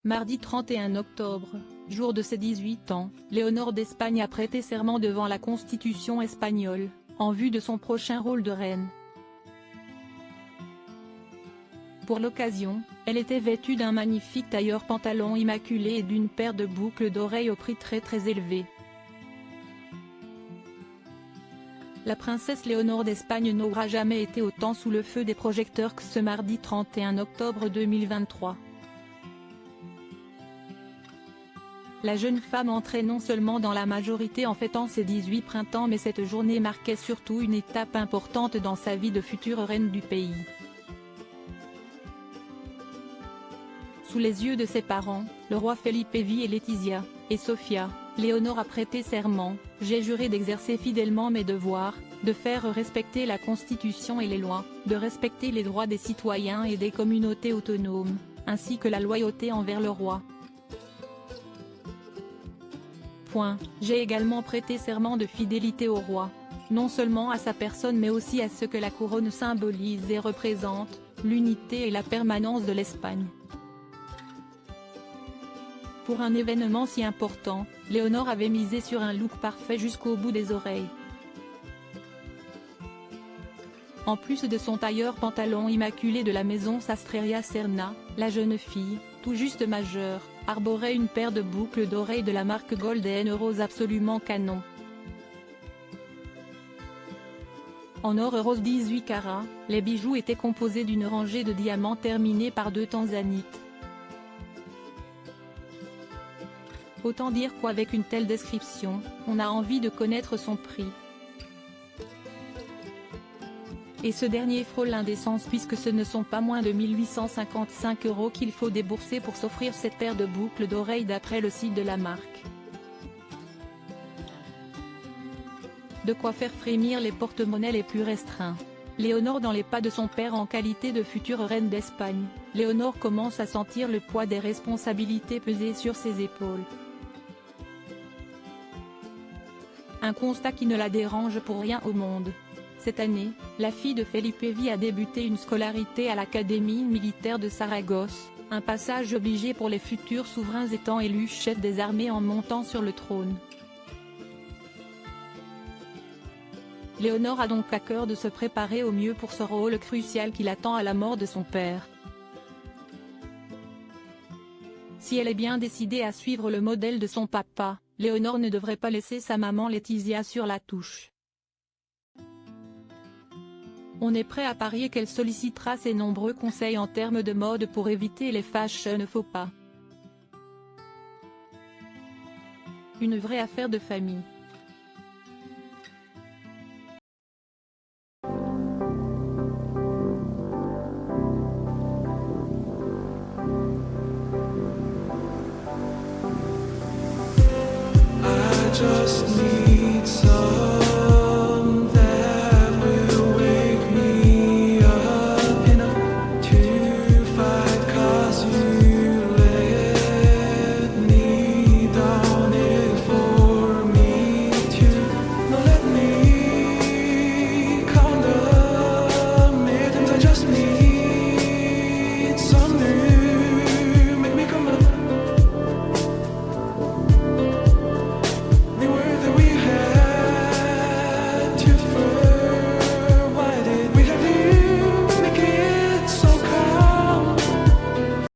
Mardi 31 octobre, jour de ses 18 ans, Léonore d'Espagne a prêté serment devant la Constitution espagnole, en vue de son prochain rôle de reine. Pour l'occasion, elle était vêtue d'un magnifique tailleur pantalon immaculé et d'une paire de boucles d'oreilles au prix très élevé. La princesse Léonore d'Espagne n'aura jamais été autant sous le feu des projecteurs que ce mardi 31 octobre 2023. La jeune femme entrait non seulement dans la majorité en fêtant ses 18 printemps, mais cette journée marquait surtout une étape importante dans sa vie de future reine du pays. Sous les yeux de ses parents, le roi Felipe V et Letizia, et Sofia, Léonore a prêté serment: « J'ai juré d'exercer fidèlement mes devoirs, de faire respecter la Constitution et les lois, de respecter les droits des citoyens et des communautés autonomes, ainsi que la loyauté envers le roi. J'ai également prêté serment de fidélité au roi, non seulement à sa personne mais aussi à ce que la couronne symbolise et représente, l'unité et la permanence de l'Espagne. » Pour un événement si important, Léonore avait misé sur un look parfait jusqu'au bout des oreilles. En plus de son tailleur pantalon immaculé de la maison Sastreria Serna, la jeune fille, tout juste majeure, arborait une paire de boucles d'oreilles de la marque Golden Rose absolument canon. En or rose 18 carats, les bijoux étaient composés d'une rangée de diamants terminés par 2 tanzanites. Autant dire qu'avec une telle description, on a envie de connaître son prix. Et ce dernier frôle l'indécence puisque ce ne sont pas moins de 1855 € qu'il faut débourser pour s'offrir cette paire de boucles d'oreilles d'après le site de la marque. De quoi faire frémir les porte-monnaies les plus restreints. Léonore dans les pas de son père en qualité de future reine d'Espagne, Léonore commence à sentir le poids des responsabilités peser sur ses épaules. Un constat qui ne la dérange pour rien au monde. Cette année, la fille de Felipe V a débuté une scolarité à l'Académie militaire de Saragosse, un passage obligé pour les futurs souverains étant élus chefs des armées en montant sur le trône. Léonore a donc à cœur de se préparer au mieux pour ce rôle crucial qui l'attend à la mort de son père. Si elle est bien décidée à suivre le modèle de son papa, Léonore ne devrait pas laisser sa maman Letizia sur la touche. On est prêt à parier qu'elle sollicitera ses nombreux conseils en termes de mode pour éviter les fashion faux pas. Une vraie affaire de famille.